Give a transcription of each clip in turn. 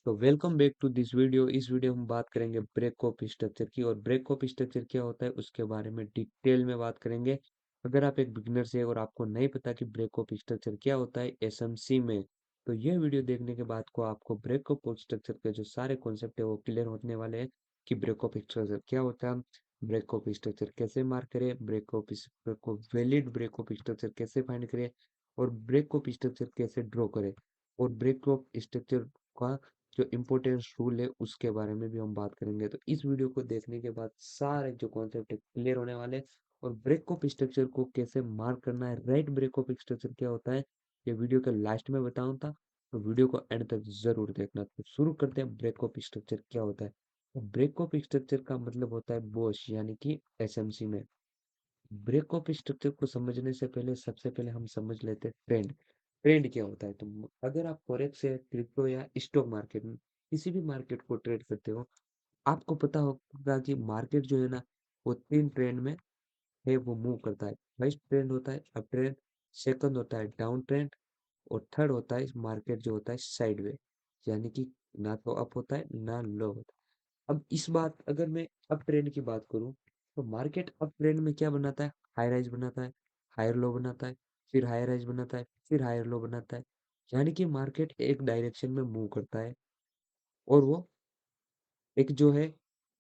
तो welcome back to this video. इस video में बात करेंगे ब्रेक ऑफ स्ट्रक्चर की, और ब्रेक ऑफ स्ट्रक्चर क्या होता है उसके बारे में डिटेल में बात करेंगे। अगर आप एक बिगनर से और आपको नहीं पता कि ब्रेक ऑफ स्ट्रक्चर क्या होता है एसएमसी में, तो ये वीडियो देखने के बाद को आपको ब्रेक ऑफ स्ट्रक्चर के जो सारे कॉन्सेप्ट है वो क्लियर होने वाले हैं कि ब्रेक ऑफ स्ट्रक्चर क्या होता है, ब्रेक ऑफ स्ट्रक्चर कैसे मार्क करें, ब्रेक ऑफ स्ट्रक्चर को वैलिड ब्रेक ऑफ स्ट्रक्चर कैसे फाइंड करें, और ब्रेक ऑफ स्ट्रक्चर कैसे ड्रॉ करें, और ब्रेक ऑफ स्ट्रक्चर का जो इम्पोर्टेंस रूल है उसके बारे में भी हम बात करेंगे। तो इस वीडियो को देखने के बाद सारे जो कॉन्सेप्ट है क्लियर होने वाले हैं। और ब्रेक ऑफ स्ट्रक्चर को कैसे मार्क करना है, राइट ब्रेक ऑफ स्ट्रक्चर क्या होता है, ये वीडियो के लास्ट में बताऊं था, तो वीडियो को एंड तक जरूर देखना। तो शुरू करते हैं, ब्रेक ऑफ स्ट्रक्चर क्या होता है। तो ब्रेक ऑफ स्ट्रक्चर का मतलब होता है बॉश, यानी कि एसएमसी में। ब्रेक ऑफ स्ट्रक्चर को समझने से पहले सबसे पहले हम समझ लेते हैं ट्रेंड। ट्रेंड क्या होता है, तो अगर आप फॉरेक्स या क्रिप्टो या स्टॉक मार्केट में किसी भी मार्केट को ट्रेड करते हो, आपको पता होगा कि मार्केट जो है ना, वो तीन ट्रेंड में है, वो मूव करता है। फर्स्ट ट्रेंड होता है अप ट्रेंड, सेकंड होता है डाउन ट्रेंड, और थर्ड होता है मार्केट जो होता है साइडवे, यानी कि ना तो अप होता है ना लो होता है। अब इस बात अगर मैं अप ट्रेंड की बात करूं, तो मार्केट अप ट्रेंड में क्या बनाता है, हाई राइज बनाता है, हायर लो बनाता है, फिर हायर राइज बनाता है, फिर हायर लो बनाता है। यानी कि मार्केट एक डायरेक्शन में मूव करता है, और वो एक जो है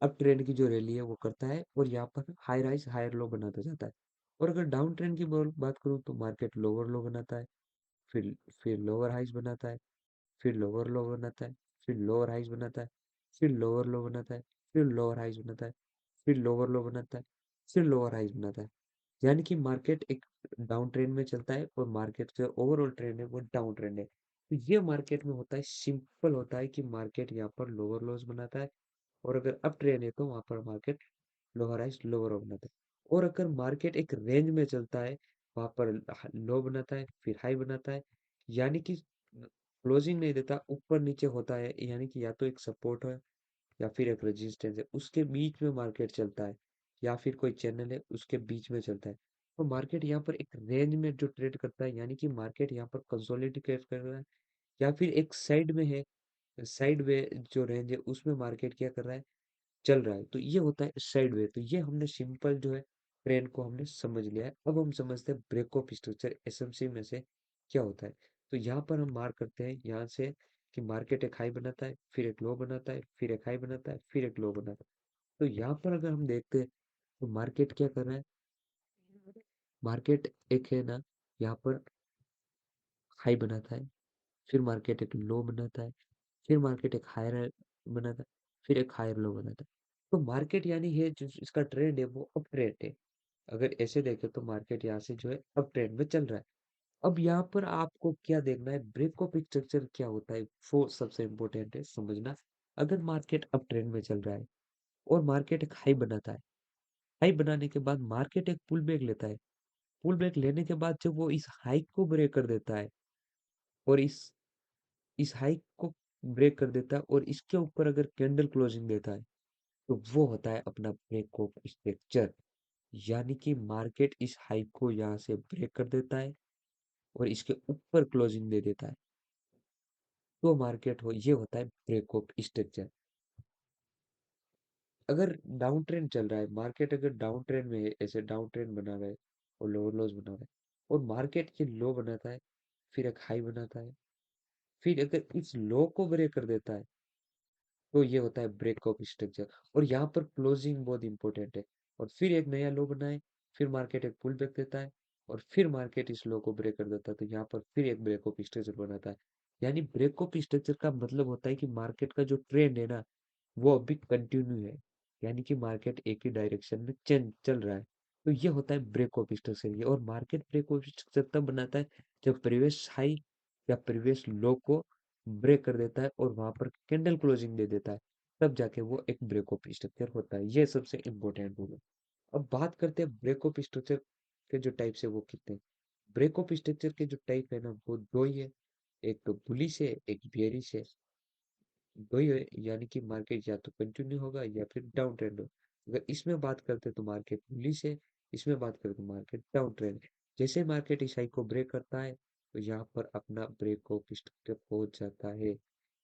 अप ट्रेंड की जो रैली है वो करता है, और यहाँ पर हाई राइज हायर लो बनाता जाता है। और अगर डाउन ट्रेंड की बात करूँ, तो मार्केट लोअर लो बनाता है, फिर फिर लोअर हाइज बनाता है, फिर लोअर लो बनाता है, फिर लोअर हाइज बनाता है, फिर लोअर लो बनाता है, फिर लोअर हाइज बनाता है, फिर लोअर लो बनाता है, फिर लोअर हाइज बनाता है। यानी कि मार्केट एक डाउन ट्रेंड में चलता है, और मार्केट जो ओवरऑल ट्रेंड है वो डाउन ट्रेंड है। तो ये मार्केट में होता है, सिंपल होता है कि मार्केट यहाँ पर लोअर लोज बनाता है, और अगर अप ट्रेंड है तो वहां पर market lower highs lower low बनाता है। और अगर मार्केट एक रेंज में चलता है, वहां पर लो बनाता है फिर हाई बनाता है, यानी कि क्लोजिंग नहीं देता, ऊपर नीचे होता है, यानी कि या तो एक सपोर्ट है या फिर एक रेजिस्टेंस है, उसके बीच में मार्केट चलता है, या फिर कोई चैनल है उसके बीच में चलता है। तो मार्केट यहाँ पर एक रेंज में जो ट्रेड करता है, यानी कि मार्केट यहाँ पर कंसोलिडेट कर रहा है, या फिर एक साइड में है, साइड वे जो रेंज है उसमें मार्केट क्या कर रहा है, चल रहा है। तो ये होता है साइड वे। तो ये हमने सिंपल जो है ट्रेंड को हमने समझ लिया है। अब हम समझते हैं ब्रेक ऑफ स्ट्रक्चर एसएमसी में से क्या होता है। तो यहाँ पर हम मार्क करते हैं यहाँ से कि मार्केट एक हाई बनाता है, फिर एक लो बनाता है, फिर एक हाई बनाता है, फिर एक लो बनाता है। तो यहाँ पर अगर हम देखते हैं, तो मार्केट क्या कर रहा है, मार्केट एक है ना, यहाँ पर हाई बनाता है, फिर मार्केट एक लो बनाता है, फिर मार्केट एक हायर बनाता है, फिर एक हायर लो बनाता है। तो मार्केट यानी है जो इसका ट्रेंड है वो अप ट्रेंड है। अगर ऐसे देखें तो मार्केट यहाँ से जो है अप ट्रेंड में चल रहा है। अब यहाँ पर आपको क्या देखना है, ब्रेक ऑफ स्ट्रक्चर क्या होता है, वो सबसे इम्पोर्टेंट है समझना। अगर मार्केट अप ट्रेंड में चल रहा है, और मार्केट एक हाई बनाता है, हाई बनाने के बाद मार्केट एक पुल बैक लेता है, पुल बैक लेने के बाद जब वो इस हाइक को ब्रेक कर देता है, और इस हाइक को ब्रेक कर देता है, और इसके ऊपर अगर कैंडल क्लोजिंग देता है, तो वो होता है अपना ब्रेक ऑफ स्ट्रक्चर। यानी कि मार्केट इस हाइक को यहाँ से ब्रेक कर देता है, और इसके ऊपर क्लोजिंग दे देता है, तो मार्केट हो ये होता है ब्रेक ऑफ स्ट्रक्चर। अगर डाउन ट्रेंड चल रहा है, मार्केट अगर डाउन ट्रेंड में है, ऐसे डाउन ट्रेंड बना रहा है और लोअर लोज बना रहा है, और मार्केट ये लो बनाता है, फिर एक हाई बनाता है, फिर अगर इस लो को ब्रेक कर देता है, तो ये होता है ब्रेक ऑफ स्ट्रक्चर। और यहाँ पर क्लोजिंग बहुत इंपॉर्टेंट है। और फिर एक नया लो बनाए, फिर मार्केट एक पुल बैक देता है, और फिर मार्केट इस लो को ब्रेक कर देता है, तो यहाँ पर फिर एक ब्रेक ऑफ स्ट्रक्चर बनाता है। यानी ब्रेक ऑफ स्ट्रक्चर का मतलब होता है कि मार्केट का जो ट्रेंड है ना, वो अभी कंटिन्यू है, यानी कि मार्केट एक ही डायरेक्शन में चल रहा है। तो ये होता है ब्रेक ऑफ स्ट्रक्चर। और मार्केट ब्रेक ऑफ स्ट्रक्चर तब बनाता है जब प्रीवियस हाई या प्रीवियस लो को ब्रेक कर देता है, और वहां पर कैंडल क्लोजिंग दे देता है, तब जाके वो एक ब्रेक ऑफ स्ट्रक्चर होता है। ये सबसे इंपॉर्टेंट होगा। अब बात करते हैं ब्रेक ऑफ स्ट्रक्चर के जो टाइप्स है वो कितने हैं। ब्रेक ऑफ स्ट्रक्चर के जो टाइप है ना, वो दो ही है, एक तो बुलिश है, एक बेरिश है। दो ही है, यानी कि मार्केट या तो कंटिन्यू होगा या फिर डाउन ट्रेंड हो। अगर इसमें बात करते हैं तो मार्केट बुलिश है, इसमें बात करें तो मार्केट डाउन ट्रेंड है। जैसे मार्केट इस हाई को ब्रेक करता है, तो यहाँ पर अपना ब्रेक ऑफ स्ट्रक्चर पहुंच जाता है।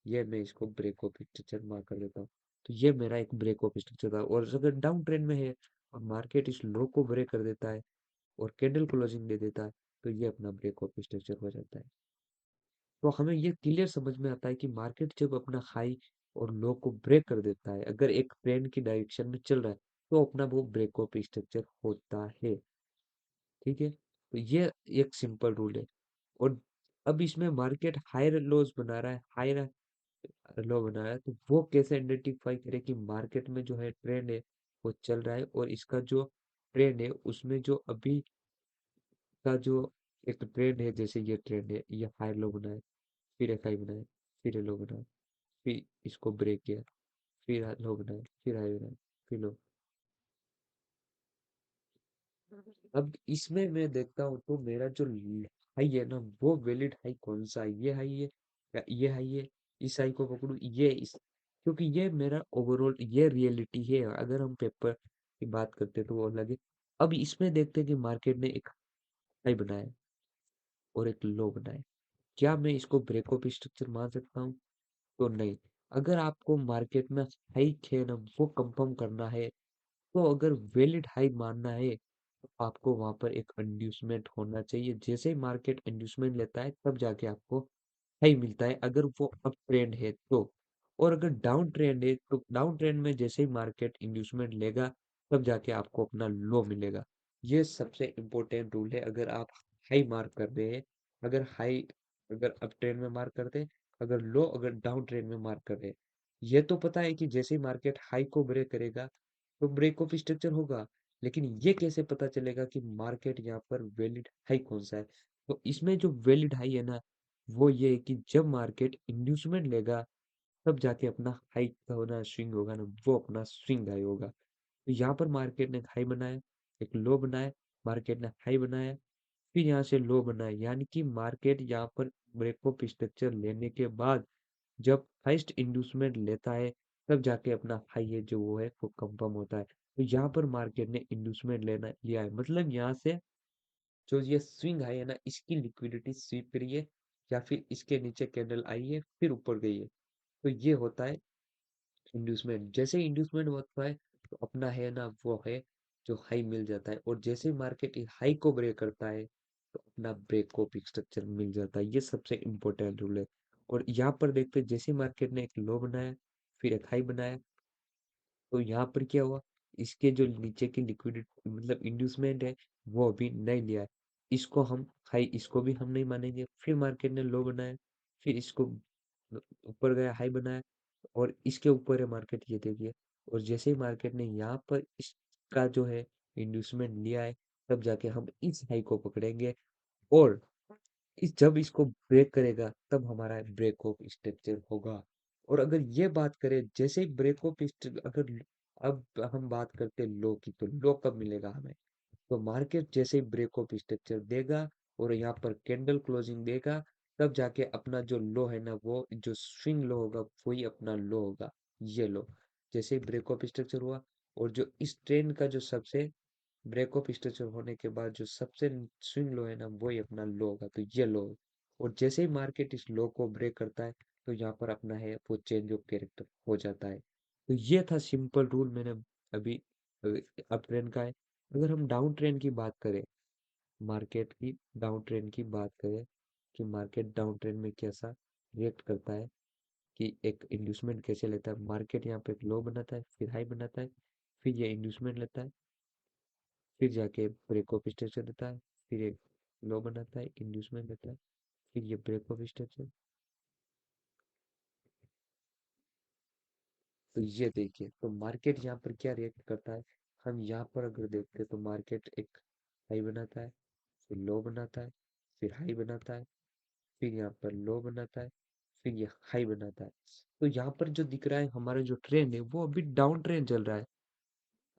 ये मैं इसको ब्रेक ऑफ स्ट्रक्चर मार्क कर देता हूँ। तो ये मेरा एक ब्रेक ऑफ स्ट्रक्चर था। और अगर डाउन ट्रेंड में है और मार्केट इस लो को ब्रेक कर देता है और कैंडल क्लोजिंग दे देता है, तो ये अपना ब्रेक ऑफ स्ट्रक्चर हो जाता है। तो हमें ये क्लियर समझ में आता है कि मार्केट जब अपना हाई और लो को ब्रेक कर देता है, अगर एक ट्रेंड की डायरेक्शन में चल रहा है, तो अपना वो ब्रेक ऑफ स्ट्रक्चर होता है। ठीक है, तो ये एक सिंपल रूल है। और अब इसमें मार्केट हायर लोज बना रहा है, हायर लो बना रहा है, तो वो कैसे आइडेंटिफाई करें कि मार्केट में जो है ट्रेंड है वो चल रहा है, और इसका जो ट्रेंड है उसमें जो अभी का जो एक ट्रेंड है, जैसे ये ट्रेंड है, ये हाई लो बनाए, फिर एक हाई बनाए, फिर लो बनाए, फिर इसको ब्रेक किया, फिर लो बनाए, फिर हाई बनाए, फिर लो। अब इसमें मैं देखता हूँ तो मेरा जो हाई है ना, वो वैलिड हाई कौन सा है, ये हाई है या ये हाई है, इस हाई को पकड़ू, ये इस, क्योंकि ये मेरा ओवरऑल ये रियलिटी है। अगर हम पेपर की बात करते हैं तो वो अलग है। अब इसमें देखते हैं कि मार्केट ने एक हाई बनाया और एक लो बनाया, क्या मैं इसको ब्रेक ऑफ स्ट्रक्चर मान सकता हूँ? तो नहीं। अगर आपको मार्केट में हाई है ना वो कंफर्म करना है, तो अगर वैलिड हाई मानना है, तो आपको वहां पर एक इंड्यूसमेंट होना चाहिए। जैसे ही मार्केट इंड्यूसमेंट लेता है तब जाके आपको हाई मिलता है, अगर वो अप ट्रेंड है तो। और अगर डाउन ट्रेंड है तो डाउन ट्रेंड में जैसे ही मार्केट इंड्यूसमेंट लेगा, तब जाके आपको अपना लो मिलेगा। ये सबसे इम्पोर्टेंट रूल है। अगर आप हाई मार्क कर रहे हैं, अगर हाई अगर अप ट्रेंड में मार्क करते हैं, अगर लो अगर डाउन ट्रेंड में मार्क कर रहे हैं, ये तो पता है कि जैसे ही मार्केट हाई को ब्रेक करेगा तो ब्रेक ऑफ स्ट्रक्चर होगा। लेकिन ये कैसे पता चलेगा कि मार्केट यहाँ पर वैलिड हाई कौन सा है? तो इसमें जो वैलिड हाई है ना, वो ये है कि जब मार्केट इंड्यूसमेंट लेगा, तब जाके अपना हाई का होना स्विंग होगा ना, वो अपना स्विंग हाई होगा। तो यहाँ पर मार्केट ने हाई बनाया, एक लो बनाया, मार्केट ने हाई बनाया, फिर यहाँ से लो बनाया, यानी कि मार्केट यहाँ पर ब्रेक ऑफ स्ट्रक्चर लेने के बाद जब फर्स्ट इंड्यूसमेंट लेता है, तब जाके अपना हाई है जो वो है वो कंफर्म होता है। तो यहाँ पर मार्केट ने इंड्यूसमेंट लेना लिया है, मतलब यहाँ से जो ये स्विंग हाई है ना, इसकी लिक्विडिटी स्वीप करी है, या फिर इसके नीचे कैंडल आई है फिर ऊपर गई है। तो ये होता है इंड्यूसमेंट। जैसे इंड्यूसमेंट होता है तो अपना है ना वो है जो हाई मिल जाता है, और जैसे मार्केट हाई को ब्रेक करता है तो अपना ब्रेक ऑफ स्ट्रक्चर मिल जाता है। ये सबसे इम्पोर्टेंट रूल है। और यहाँ पर देखते हैं जैसे मार्केट ने एक लो बनाया, फिर एक हाई बनाया, तो यहाँ पर क्या हुआ, इसके जो नीचे की लिक्विडिटी मतलब इंड्यूसमेंट है, वो अभी नहीं लिया है। इसको हम हाई, इसको भी हम नहीं मानेंगे। फिर मार्केट ने लो बनाया, फिर इसको ऊपर गया हाई बनाया, और इसके ऊपर है मार्केट, ये देखिए। और जैसे ही मार्केट ने यहाँ पर इसका जो है इंड्यूसमेंट लिया है, तब जाके हम इस हाई को पकड़ेंगे, और इस जब इसको ब्रेक करेगा तब हमारा ब्रेक ऑफ स्ट्रक्चर होगा। और अगर ये बात करें जैसे ही ब्रेक ऑफ अगर अब हम बात करते हैं लो की, तो लो कब मिलेगा हमें? तो मार्केट जैसे ही ब्रेक ऑफ स्ट्रक्चर देगा और यहाँ पर कैंडल क्लोजिंग देगा, तब जाके अपना जो लो है ना, वो जो स्विंग लो होगा वही अपना लो होगा। ये लो जैसे ही ब्रेक ऑफ स्ट्रक्चर हुआ, और जो इस ट्रेंड का जो सबसे ब्रेक ऑफ स्ट्रक्चर होने के बाद जो सबसे स्विंग लो है ना, वही अपना लो होगा। तो ये लो, और जैसे ही मार्केट इस लो को ब्रेक करता है, तो यहाँ पर अपना है वो चेंज ऑफ कैरेक्टर हो जाता है। तो ये था सिंपल रूल मैंने अभी अप ट्रेंड का है। अगर हम डाउन ट्रेंड की बात करें, मार्केट की डाउन ट्रेंड की बात करें कि मार्केट डाउन ट्रेंड में कैसा रिएक्ट करता है, कि एक इंड्यूसमेंट कैसे लेता है। मार्केट यहाँ पे एक लो बनाता है, फिर हाई बनाता है, फिर ये इंड्यूसमेंट लेता है, फिर जाके ब्रेक ऑफ स्ट्रक्चर देता है, फिर एक लो बनाता है, इंड्यूसमेंट देता है, फिर ये ब्रेक ऑफ स्ट्रक्चर। तो ये देखिए, तो मार्केट यहाँ पर क्या रिएक्ट करता है। हम यहाँ पर अगर देखते हैं तो मार्केट एक हाई बनाता है, फिर लो बनाता है, फिर हाई बनाता है, फिर यहाँ पर लो बनाता है, फिर ये हाई बनाता है। तो यहाँ पर जो दिख रहा है हमारा जो ट्रेंड है वो अभी डाउन ट्रेंड चल रहा है।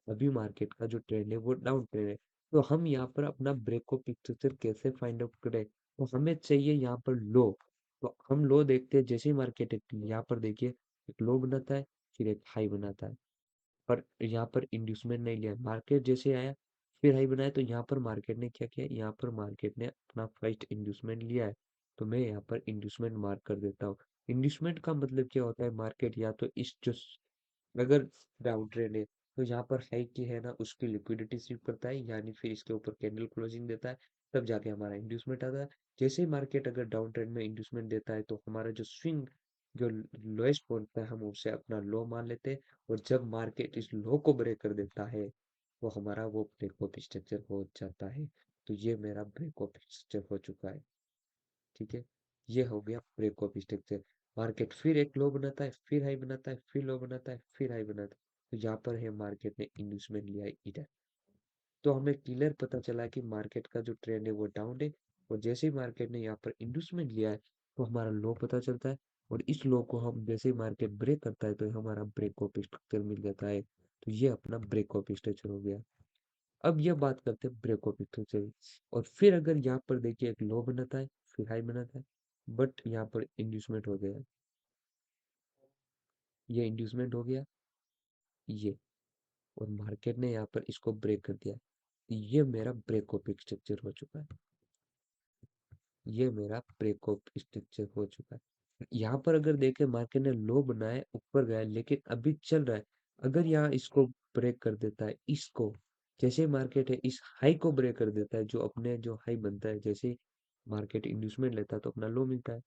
अभी मार्केट का जो ट्रेंड है वो डाउन ट्रेंड है। तो हम यहाँ पर अपना ब्रेक ऑफ स्ट्रक्चर कैसे फाइंड आउट करें? तो हमें चाहिए यहाँ पर लो। तो हम लो देखते हैं, जैसे ही मार्केट यहाँ पर देखिए एक लो बनाता है, फिर एक हाई बनाता है, पर यहाँ पर इंड्यूसमेंट नहीं लिया। मार्केट जैसे आया फिर हाई बनाया, तो यहाँ पर मार्केट ने क्या किया, यहाँ पर मार्केट ने अपना फर्स्ट इंड्यूसमेंट लिया है। तो मैं यहाँ पर इंड्यूसमेंट मार्क कर देता हूँ। इंड्यूसमेंट का मतलब क्या होता है, मार्केट या तो इस जो अगर डाउन ट्रेंड है तो यहाँ पर हाई की है ना उसकी लिक्विडिटी स्वीप करता है, यानी फिर इसके ऊपर कैंडल क्लोजिंग देता है, तब जाके हमारा इंड्यूसमेंट आता है। जैसे ही मार्केट अगर डाउन ट्रेंड में इंड्यूसमेंट देता है तो हमारा जो स्विंग जो लोएस्ट पॉइंट पे हम उसे अपना लो मान लेते हैं, और जब मार्केट इस लो को ब्रेक कर देता है वो हमारा वो ब्रेक ऑफ स्ट्रक्चर हो जाता है। तो ये मेरा ब्रेक ऑफ स्ट्रक्चर हो चुका है। ठीक है, ये हो गया ब्रेक ऑफ स्ट्रक्चर। मार्केट फिर एक लो बनाता है, फिर हाई बनाता है, फिर लो बनाता है, फिर हाई बनाता है। तो यहाँ पर है मार्केट ने इंड्यूसमेंट लिया है इधर। तो हमें क्लियर पता चला कि मार्केट का जो ट्रेंड है वो डाउन है, और जैसे ही मार्केट ने यहाँ पर इंड्यूसमेंट लिया है तो हमारा लो पता चलता है, और इस लो को हम जैसे ही मार्केट ब्रेक करता है तो हमारा ब्रेक ऑफ स्ट्रक्चर मिल जाता है। तो ये अपना ब्रेक ऑफ स्ट्रक्चर हो गया। अब ये बात करते हैं ब्रेक ऑफ स्ट्रक्चर। और फिर अगर यहाँ पर देखिए एक लो बनाता है, फिर हाई बनाता है, बट यहाँ पर इंड्यूसमेंट हो गया, ये इंड्यूसमेंट हो गया ये, और मार्केट ने यहाँ पर इसको ब्रेक कर दिया। ये मेरा ब्रेक ऑफ स्ट्रक्चर हो चुका है। ये मेरा ब्रेक ऑफ स्ट्रक्चर हो चुका है। यहाँ पर अगर देखें मार्केट ने लो बनाया, ऊपर गया, लेकिन अभी चल रहा है। अगर यहाँ इसको ब्रेक कर देता है इसको, जैसे मार्केट है इस हाई को ब्रेक कर देता है, जो अपने जो हाई बनता है, जैसे मार्केट इंड्यूसमेंट लेता है तो अपना लो मिलता है,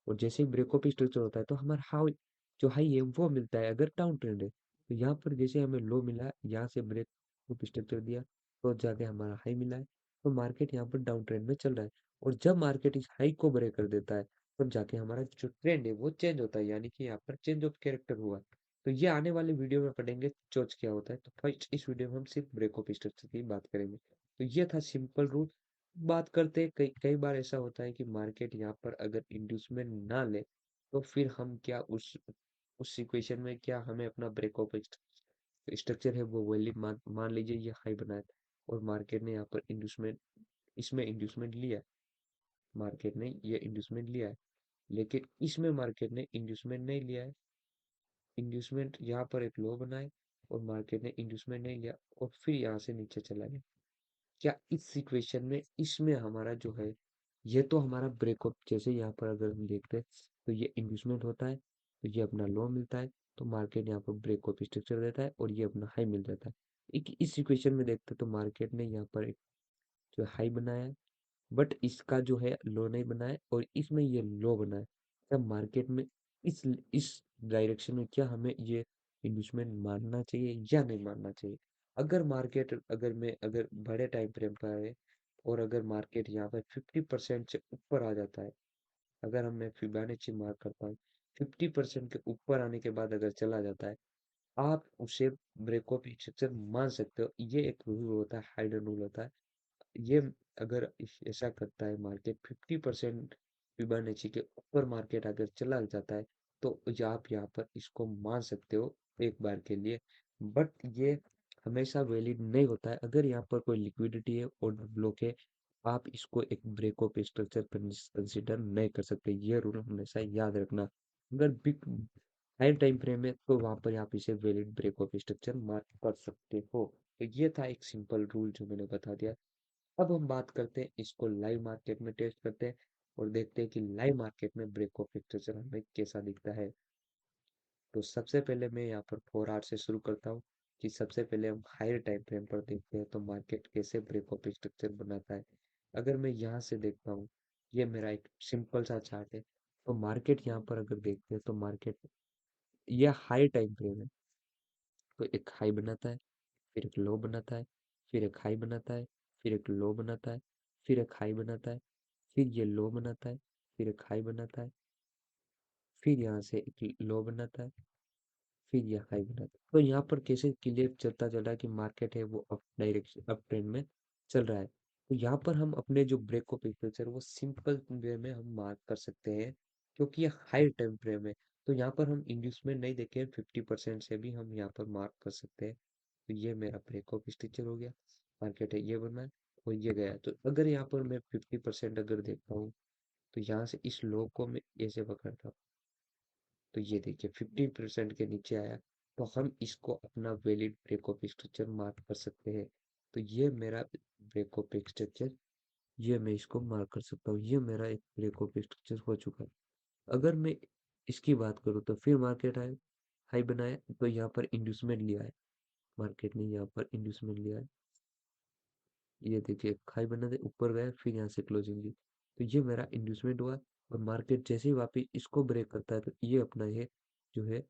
और जैसे ही ब्रेक ऑफ स्ट्रक्चर होता है तो हमारा हाई जो हाई है वो मिलता है अगर डाउन ट्रेंड है। तो यहाँ पर जैसे हमें लो मिला, यहाँ से ब्रेक ऑफ स्ट्रक्चर दिया तो जाके हमारा हाई मिला है। तो मार्केट यहाँ पर डाउन ट्रेंड में चल रहा है, और जब मार्केट इस हाई को ब्रेक कर देता है तब जाके हमारा जो ट्रेंड है वो चेंज होता है, यानी कि यहाँ पर चेंज ऑफ कैरेक्टर हुआ। तो ये आने वाले वीडियो में पढ़ेंगे चोच क्या होता है। तो फर्स्ट इस वीडियो में हम सिर्फ ब्रेक ऑफ स्ट्रक्चर की बात करेंगे। तो ये था सिंपल रूल। बात करते हैं, कई कई बार ऐसा होता है कि मार्केट यहाँ पर अगर इंड्यूसमेंट ना ले तो फिर हम क्या उस सिचुएशन में क्या हमें अपना ब्रेक ऑफ स्ट्रक्चर है वो वैलिड मान लीजिए ये हाई बनाया था, और मार्केट ने यहाँ पर इंड्यूसमेंट इसमें इंड्यूसमेंट लिया, मार्केट ने ये इंड्यूसमेंट लिया है, लेकिन इसमें मार्केट ने इंड्यूसमेंट नहीं लिया है। इंड्यूसमेंट यहाँ पर एक लो बनाए, और मार्केट ने इंड्यूसमेंट नहीं लिया, और फिर यहाँ से नीचे चला गया। क्या इस सिचुएशन में इसमें हमारा जो है, ये तो हमारा ब्रेकअप, जैसे यहाँ पर अगर हम देखते हैं तो ये इंड्यूसमेंट होता है, तो ये अपना लो मिलता है, तो मार्केट यहाँ पर ब्रेकअप स्ट्रक्चर देता है और ये अपना हाई मिल जाता है। एक इस सिचुएशन में देखते हैं तो मार्केट ने यहाँ पर एक जो हाई बनाया है, बट इसका जो है लो नहीं बना है, और इसमें ये लो बना है। क्या मार्केट में इस डायरेक्शन में क्या हमें ये इन्वेस्टमेंट मानना चाहिए या नहीं मानना चाहिए? अगर मार्केट अगर बड़े टाइम फ्रेम पर है, और अगर मार्केट यहाँ पर 50% से ऊपर आ जाता है, अगर हम मैं फिबोनाची मार्क करता हूँ, 50% के ऊपर आने के बाद अगर चला जाता है, आप उसे ब्रेक ऑफ स्ट्रक्चर मान सकते हो। ये एक रूल होता है, हाइडन रूल होता है। ये अगर ऐसा करता है मार्केट 50% फिबोनाची के ऊपर मार्केट अगर चला जाता है, तो आप यहाँ पर इसको मान सकते हो एक बार के लिए। बट ये हमेशा वैलिड नहीं होता है। अगर यहाँ पर कोई लिक्विडिटी है और ब्लॉक है, आप इसको एक ब्रेक ऑफ स्ट्रक्चर कंसिडर नहीं कर सकते। ये रूल हमेशा याद रखना। अगर बिग हाई टाइम फ्रेम है तो वहां पर आप इसे valid break of structure mark कर सकते हो। तो ये था एक सिंपल रूल जो मैंने बता दिया। अब हम बात करते हैं इसको लाइव मार्केट में टेस्ट करते हैं, और देखते हैं कि लाइव मार्केट में ब्रेक ऑफ स्ट्रक्चर हमें कैसा दिखता है। तो सबसे पहले मैं यहाँ पर 4 आवर से शुरू करता हूँ, कि सबसे पहले हम हायर टाइम फ्रेम पर देखते हैं तो मार्केट कैसे ब्रेक ऑफ स्ट्रक्चर बनाता है। अगर मैं यहाँ से देखता हूँ, ये मेरा एक सिंपल सा चार्ट है। तो मार्केट यहाँ पर अगर देखते हैं तो मार्केट ये हाई टाइम फ्रेम है, तो एक हाई बनाता है, फिर एक लो बनाता है, फिर एक हाई बनाता है, फिर एक लो बनाता है, फिर एक हाई बनाता है, फिर ये लो बनाता है, फिर एक हाई बनाता है, फिर यहाँ से एक लो बनाता है, फिर ये हाई बनाता है। तो यहाँ पर कैसे क्लियर चलता चल रहा है कि मार्केट है वो अप डायरेक्शन अप ट्रेंड में चल रहा है। तो यहाँ पर हम अपने जो ब्रेक ऑफ स्ट्रक्चर वो सिंपल वे में हम मार्क कर सकते हैं, क्योंकि ये हाई टाइम फ्रेम है। तो यहाँ पर हम इंड्यूसमेंट नहीं देखें, 50% से भी हम यहाँ पर मार्क कर सकते हैं। तो ये मेरा ब्रेक ऑफ स्ट्रक्चर हो गया, मार्केट है ये बना है और ये गया है। तो अगर यहाँ पर मैं 50% अगर देखता हूँ, तो यहाँ से इस लो को मैं ऐसे पकड़ता हूँ, तो ये देखिए 50% के नीचे आया, तो हम इसको अपना valid break of structure mark कर सकते हैं। तो ये मेरा ब्रेक ऑफ स्ट्रक्चर, ये मैं इसको मार्क कर सकता हूँ, ये मेरा एक ब्रेक ऑफ स्ट्रक्चर हो चुका है। अगर मैं इसकी बात करूँ तो फिर मार्केट हाई हाई बनाया, तो यहाँ पर इंड्यूसमेंट लिया है मार्केट ने, यहाँ पर इंड्यूसमेंट लिया है। ये देखिए हाई बना दे, ऊपर गया, फिर यहाँ से क्लोजिंग ली, तो ये मेरा इंड्यूसमेंट हुआ। और मार्केट जैसे ही वापस इसको ब्रेक करता है तो ये अपना ये जो है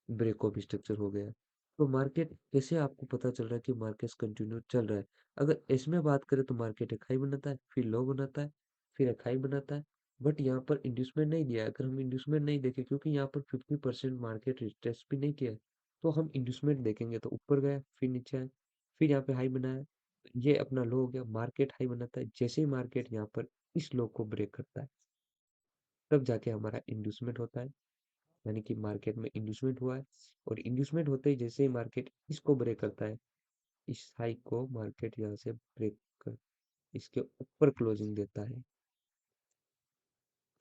ब्रेक ऑफ स्ट्रक्चर हो गया। तो मार्केट कैसे आपको पता चल रहा है कि मार्केट कंटिन्यू चल रहा है? अगर इसमें बात करें तो मार्केट एक हाई बनाता है, फिर लो बनाता है, फिर एक हाई बनाता है, बट यहाँ पर इंड्यूसमेंट नहीं दिया है। अगर हम इंड्यूसमेंट नहीं देखें, क्योंकि यहाँ पर 50% मार्केट रिट्रेस भी नहीं किया है, तो हम इंड्यूसमेंट देखेंगे तो ऊपर गया, फिर नीचे आया, फिर यहाँ पे हाई बनाया, ये अपना लो हो गया। मार्केट हाई बनाता है, जैसे ही मार्केट यहाँ पर इस लो को ब्रेक करता है, तब जाके हमारा इंड्यूसमेंट होता है, यानी कि मार्केट में इंड्यूसमेंट हुआ है। और इंड्यूसमेंट होते ही जैसे ही मार्केट इसको ब्रेक करता है, इस हाई को मार्केट यहाँ से ब्रेक कर इसके ऊपर क्लोजिंग देता है,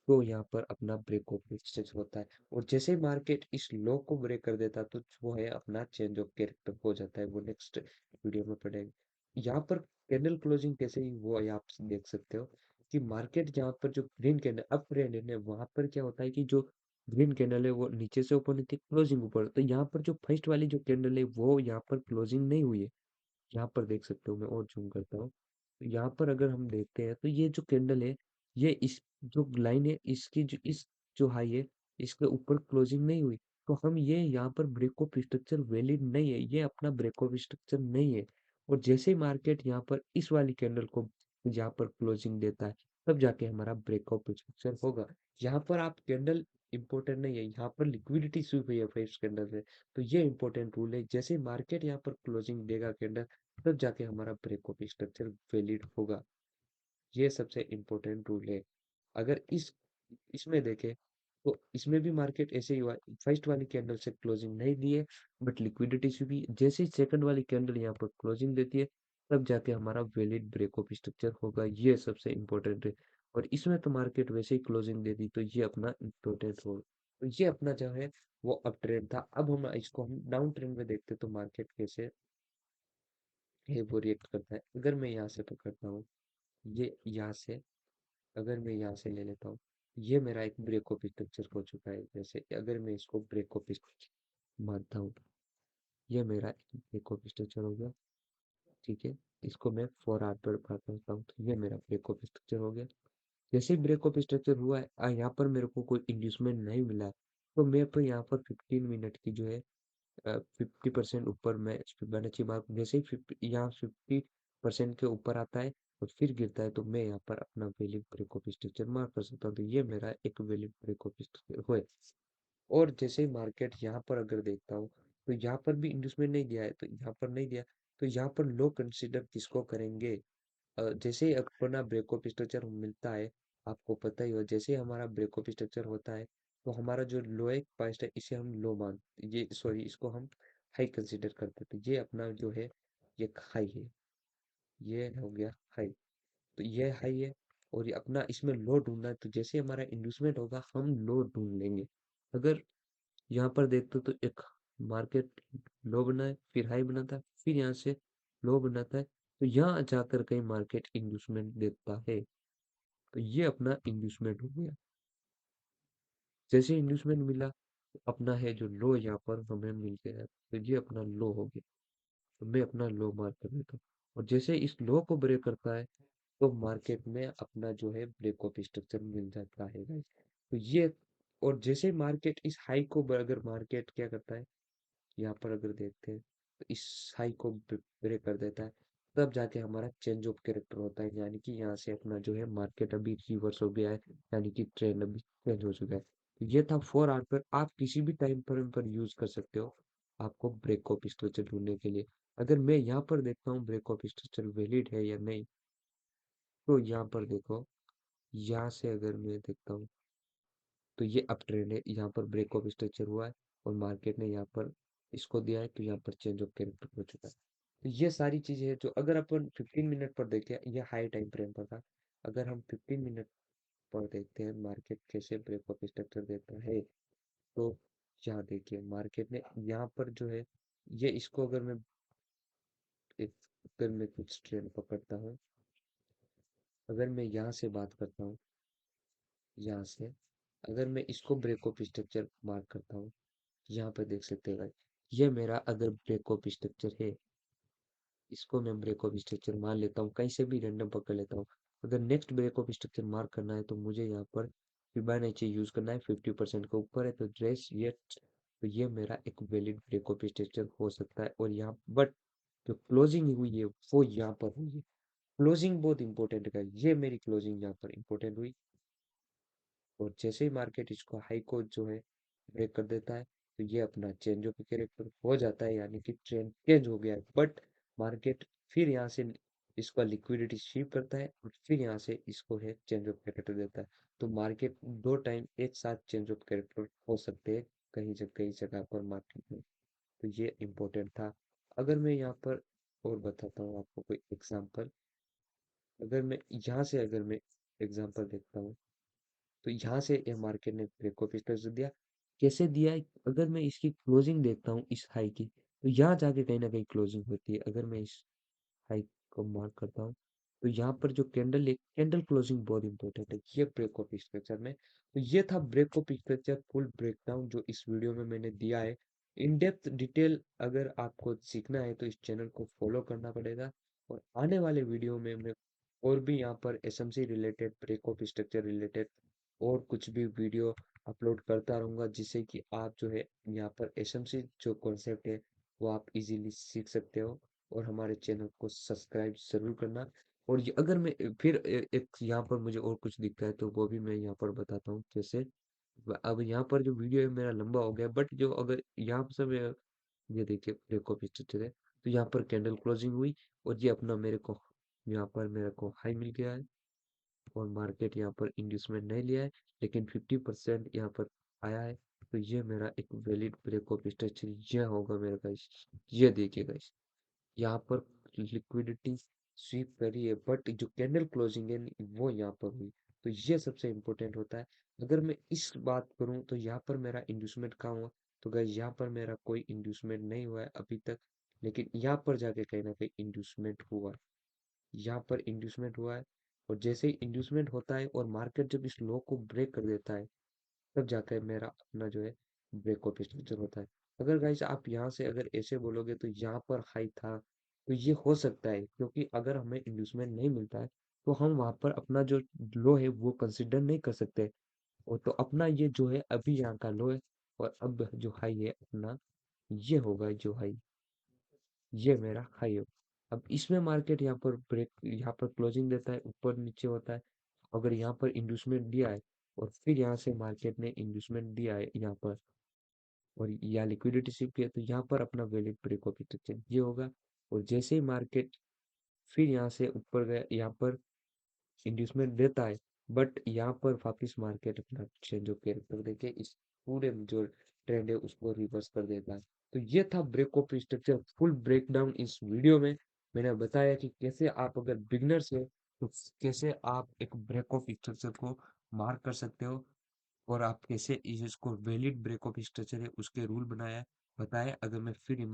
तो यहाँ पर अपना ब्रेक ऑफ एक्सचेंज होता है। और जैसे ही मार्केट इस लो को ब्रेक कर देता है, तो वो है अपना चेंज ऑफ कैरेक्टर हो जाता है, वो नेक्स्ट वीडियो में पढ़ेंगे। यहाँ पर कैंडल क्लोजिंग कैसे ही वो आप देख सकते हो कि मार्केट जहाँ पर जो ग्रीन कैंडल अप ट्रेंड है, वहां पर क्या होता है कि जो ग्रीन कैंडल है वो नीचे से ऊपर नहीं थी, क्लोजिंग ऊपर, तो यहाँ पर जो फर्स्ट वाली जो कैंडल है वो यहाँ पर क्लोजिंग नहीं हुई है। यहाँ पर देख सकते हो, मैं और जूम करता हूँ, तो यहाँ पर अगर हम देखते हैं तो ये जो कैंडल है, ये इस जो लाइन है इसकी जो इस जो हाई है, इसके ऊपर क्लोजिंग नहीं हुई, तो हम ये यहाँ पर ब्रेक ऑफ स्ट्रक्चर वैलिड नहीं है, ये अपना ब्रेक ऑफ स्ट्रक्चर नहीं है। और जैसे ही मार्केट यहाँ पर इस वाली कैंडल को यहाँ पर क्लोजिंग देता है, तब जाके हमारा ब्रेक ऑफ स्ट्रक्चर होगा। यहाँ पर आप कैंडल इंपॉर्टेंट नहीं है, यहाँ पर लिक्विडिटी स्वीप हुई है फर्स्ट कैंडल से, तो ये इंपॉर्टेंट रूल है। जैसे मार्केट यहाँ पर क्लोजिंग देगा कैंडल, तब जाके हमारा ब्रेक ऑफ स्ट्रक्चर वैलिड होगा। ये सबसे इम्पोर्टेंट रूल है। अगर इस इसमें देखें तो इसमें भी मार्केट ऐसे ही हुआ, फर्स्ट वाली कैंडल से क्लोजिंग नहीं दी है, बट लिक्विडिटी से भी जैसे ही सेकंड वाली कैंडल यहाँ पर क्लोजिंग देती है, तब जाके हमारा वैलिड ब्रेक ऑफ स्ट्रक्चर होगा। ये सबसे इम्पोर्टेंट है। और इसमें तो मार्केट वैसे ही क्लोजिंग दे दी, तो ये अपना इम्पोर्टेंट हो, तो ये अपना जो है वो अप ट्रेंड था। अब हम इसको हम डाउन ट्रेंड में देखते तो मार्केट कैसे है वो रिएक्ट करता है। अगर मैं यहाँ से पकड़ता हूँ, ये यहाँ से अगर मैं यहाँ से ले लेता हूँ, ये मेरा एक ब्रेक ऑफ स्ट्रक्चर हो चुका है। जैसे अगर मैं इसको ब्रेक ऑफ स्ट्रक्चर मानता हूँ, ये मेरा एक ब्रेक ऑफ स्ट्रक्चर हो गया, ठीक है। इसको मैं 4 आवर पर बात करता हूँ, तो ये मेरा ब्रेक ऑफ स्ट्रक्चर हो गया। जैसे ही ब्रेक ऑफ स्ट्रक्चर हुआ है, यहाँ पर मेरे को कोई इंड्यूसमेंट नहीं मिला है, तो मैं पर यहाँ पर 15 मिनट की जो है 50% ऊपर मैं इस पे मैंने अच्छी मार्क, जैसे ही 50% के ऊपर आता है और फिर गिरता है, तो मैं यहाँ पर अपना valid break of structure mark कर सकता हूँ, तो ये मेरा एक वैलिड ब्रेक ऑफ स्ट्रक्चर हुआ। और जैसे ही मार्केट यहाँ पर अगर देखता हूँ, तो यहाँ पर भी इंड्यूसमेंट नहीं दिया है, तो यहाँ पर नहीं दिया, तो यहाँ पर लो कंसीडर किसको करेंगे? जैसे ही अपना ब्रेक ऑफ स्ट्रक्चर मिलता है, आपको पता ही हो, जैसे ही हमारा ब्रेक ऑफ स्ट्रक्चर होता है, तो हमारा जो लोएस्ट पॉइंट है इसे हम लो मान, ये सॉरी इसको हम हाई कंसीडर करते थे, ये अपना जो है ये हाई है, ये हो गया हाई, तो ये हाई है। और ये अपना इसमें लो ढूंढना है, तो जैसे हमारा इंड्यूसमेंट होगा हम लो ढूंढ लेंगे। अगर यहाँ पर देखते हो तो एक मार्केट लो बनाए, फिर हाई बनाता है, फिर यहाँ से लो बनाता है, तो यहाँ जाकर कहीं मार्केट इंड्यूसमेंट देता है, तो ये अपना इंड्यूसमेंट हो गया। जैसे इंड्यूसमेंट मिला, तो अपना है जो लो यहाँ पर हमें मिल गया, तो ये अपना लो हो गया, तो मैं अपना लो मार्क कर देता हूँ। और जैसे इस लो को ब्रेक करता है, तो मार्केट में अपना जो है ब्रेक ऑफ स्ट्रक्चर मिल जाता है गाइस। तो ये, और जैसे मार्केट इस हाई को अगर मार्केट क्या करता है, यहाँ पर अगर देखते हैं तो इस हाई को ब्रेक कर देता है, तब जाके हमारा चेंज ऑफ कैरेक्टर होता है, यानी कि यहाँ से अपना जो है मार्केट अभी रिवर्स हो गया है, यानी कि ट्रेंड अभी चेंज हो चुका है। तो ये था 4 आवर पर, आप किसी भी टाइम पर यूज कर सकते हो आपको ब्रेक ऑफ स्ट्रक्चर ढूंढने के लिए। अगर मैं यहाँ पर देखता हूँ ब्रेक ऑफ स्ट्रक्चर वैलिड है या नहीं, तो यहाँ पर देखो, यहाँ से अगर मैं देखता हूँ तो ये अप ट्रेंड है, यहाँ पर ब्रेक ऑफ स्ट्रक्चर हुआ है और मार्केट ने यहाँ पर इसको दिया है, तो यहाँ पर चेंज ऑफ कैरेक्टर हो चुका है। तो ये सारी चीजें हैं जो अगर अपन 15 मिनट पर देखें, ये हाई टाइम फ्रेम पर था। अगर हम 15 मिनट पर देखते हैं मार्केट कैसे ब्रेक ऑफ स्ट्रक्चर देता है, तो यहाँ देखिए मार्केट ने यहाँ पर जो है, ये इसको अगर मैं एक, अगर मैं कुछ ट्रेंड पकड़ता हूँ, अगर मैं यहाँ से बात करता हूँ, यहाँ से अगर मैं इसको ब्रेक ऑफ स्ट्रक्चर मार्क करता हूँ, यहाँ पे देख सकते हैं भाई, ये मेरा अगर ब्रेक ऑफ स्ट्रक्चर है, इसको मैं ब्रेक ऑफ स्ट्रक्चर मान लेता हूँ, कहीं से भी रैंडम पकड़ लेता हूँ। अगर next break of structure mark करना है तो मुझे यहाँ पर फिबोनाची यूज करना है, 50% के ऊपर है तो ड्रेस ये, तो ये मेरा एक वैलिड ब्रेक ऑफ स्ट्रक्चर हो सकता है। और यहाँ बट जो क्लोजिंग हुई है वो यहाँ पर हुई है। क्लोजिंग बहुत इंपॉर्टेंट है, ये मेरी क्लोजिंग यहाँ पर इंपॉर्टेंट हुई। और जैसे ही मार्केट इसको हाई को जो है ब्रेक कर देता है, तो ये अपना चेंज ऑफ कैरेक्टर हो जाता है, यानी कि ट्रेंड चेंज हो गया है। बट मार्केट फिर यहाँ से इसका लिक्विडिटी स्वीप करता है और फिर यहाँ से इसको है चेंज ऑफ कैरेक्टर देता है। तो मार्केट दो टाइम एक साथ चेंज ऑफ कैरेक्टर हो सकते हैं कई जगह पर मार्केट में। तो ये इम्पोर्टेंट था। अगर मैं यहाँ पर और बताता हूँ आपको कोई एग्जांपल, अगर मैं यहाँ से अगर मैं एग्जांपल देखता हूँ, तो यहाँ से ये मार्केट ने ब्रेक ऑफ स्ट्रक्चर दिया। कैसे दिया है? अगर मैं इसकी क्लोजिंग देखता हूँ इस हाई की, तो यहाँ जाके कहीं ना कहीं क्लोजिंग होती है। अगर मैं इस हाई को मार्क करता हूँ, तो यहाँ पर जो कैंडल है, कैंडल क्लोजिंग बहुत इंपॉर्टेंट है ये ब्रेक ऑफ स्ट्रक्चर में। तो ये था break of structure full breakdown जो इस वीडियो में मैंने दिया है। इन डेप्थ डिटेल अगर आपको सीखना है तो इस चैनल को फॉलो करना पड़ेगा। और आने वाले वीडियो में मैं और भी यहाँ पर SMC related, break of structure related और कुछ भी वीडियो अपलोड करता रहूँगा, जिससे कि आप जो है यहाँ पर एसएमसी जो कॉन्सेप्ट है वो आप इजीली सीख सकते हो। और हमारे चैनल को सब्सक्राइब जरूर करना। और ये अगर मैं फिर एक यहाँ पर मुझे और कुछ दिखता है तो वो भी मैं यहाँ पर बताता हूँ। जैसे अब यहाँ पर जो वीडियो है मेरा लंबा हो गया, बट जो अगर यहाँ से मैं ये देखिए ब्रेक ऑफ स्ट्रक्चर है, तो यहाँ पर कैंडल क्लोजिंग हुई और ये अपना मेरे को यहाँ पर मेरे को हाई मिल गया है। और मार्केट यहाँ पर इंड्यूसमेंट नहीं लिया है, लेकिन 50% यहाँ पर आया है। तो ये मेरा एक वैलिड ब्रेक ऑफ स्ट्रक्चर ये होगा मेरा गाइस। ये देखिए गाइस, यहाँ पर लिक्विडिटी स्वीप करी है, बट जो कैंडल क्लोजिंग है वो यहाँ पर हुई। तो ये सबसे इम्पोर्टेंट होता है। अगर मैं इस बात करूँ तो यहाँ पर मेरा इंड्यूसमेंट कहाँ हुआ, तो गाइस यहाँ पर मेरा कोई इंड्यूसमेंट नहीं हुआ है अभी तक, लेकिन यहाँ पर जाके कहीं ना कहीं इंड्यूसमेंट हुआ है। यहाँ पर इंड्यूसमेंट हुआ है। और जैसे ही इंड्यूसमेंट होता है और मार्केट जब इस लो को ब्रेक कर देता है, तब जाकर मेरा अपना जो है ब्रेक ऑफ स्ट्रक्चर होता है। अगर गाइस आप यहाँ से अगर ऐसे बोलोगे तो यहाँ पर हाई था, तो ये हो सकता है, क्योंकि अगर हमें इंड्यूसमेंट नहीं मिलता है तो हम वहां पर अपना जो लो है वो कंसिडर नहीं कर सकते। और तो अपना ये जो है अभी यहाँ का लो है, और अब जो हाई है अपना, ये होगा जो हाई, ये मेरा हाई हो। अब इसमें मार्केट यहाँ पर ब्रेक, यहाँ पर क्लोजिंग देता है, ऊपर नीचे होता है। अगर यहाँ पर इंड्यूसमेंट दिया है और फिर यहाँ से मार्केट ने इंड्यूसमेंट दिया है यहाँ पर, और या लिक्विडिटी शिप किया, तो यहाँ पर अपना वैलिड ब्रेक ऑफ स्ट्रक्चर ये होगा। और जैसे ही मार्केट फिर यहाँ से ऊपर गया, यहाँ पर इंड्यूसमेंट देता है, बट यहाँ पर वापिस मार्केट अपना चेंज ऑफ कैरेक्टर देके इस पूरे जो ट्रेंड है उसको रिवर्स कर देता है। तो ये था break of structure full breakdown. इस वीडियो में मैंने बताया कि कैसे आप अगर बिगनर्स है तो कैसे आप एक ब्रेक ऑफ स्ट्रक्चर को मार्क कर सकते हो, और आप कैसे इसको वैलिड ब्रेक ऑफ स्ट्रक्चर है उसके रूल बनाया बताया। अगर मैं फिर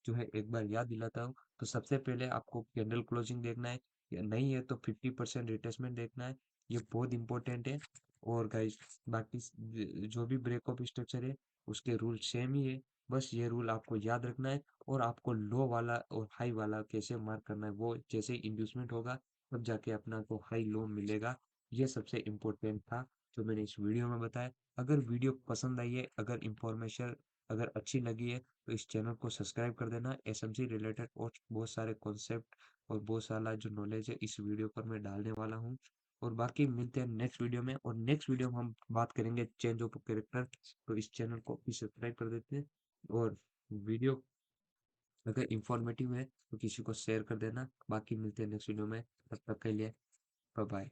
जो है एक बार याद दिलाता हूँ, तो सबसे पहले आपको कैंडल क्लोजिंग देखना है, या नहीं है तो 50% रिट्रेसमेंट देखना है, ये बहुत इंपॉर्टेंट है। और गाइस बाकी जो भी ब्रेक ऑफ स्ट्रक्चर है उसके रूल सेम ही है, बस ये रूल आपको याद रखना है। और आपको लो वाला और हाई वाला कैसे मार्क करना है, वो जैसे ही इंड्यूसमेंट होगा तब जाके अपना को हाई लो मिलेगा। ये सबसे इम्पोर्टेंट था जो मैंने इस वीडियो में बताया। अगर वीडियो पसंद आई है, अगर इंफॉर्मेशन अगर अच्छी लगी है, तो इस चैनल को सब्सक्राइब कर देना। एसएमसी रिलेटेड और बहुत सारे कॉन्सेप्ट और बहुत सारा जो नॉलेज है इस वीडियो पर मैं डालने वाला हूँ। और बाकी मिलते हैं नेक्स्ट वीडियो में, और नेक्स्ट वीडियो में हम बात करेंगे चेंज ऑफ कैरेक्टर। तो इस चैनल को भी सब्सक्राइब कर देते हैं, और वीडियो अगर इंफॉर्मेटिव है तो किसी को शेयर कर देना। बाकी मिलते हैं नेक्स्ट वीडियो में, तब तक के लिए बाय बाय।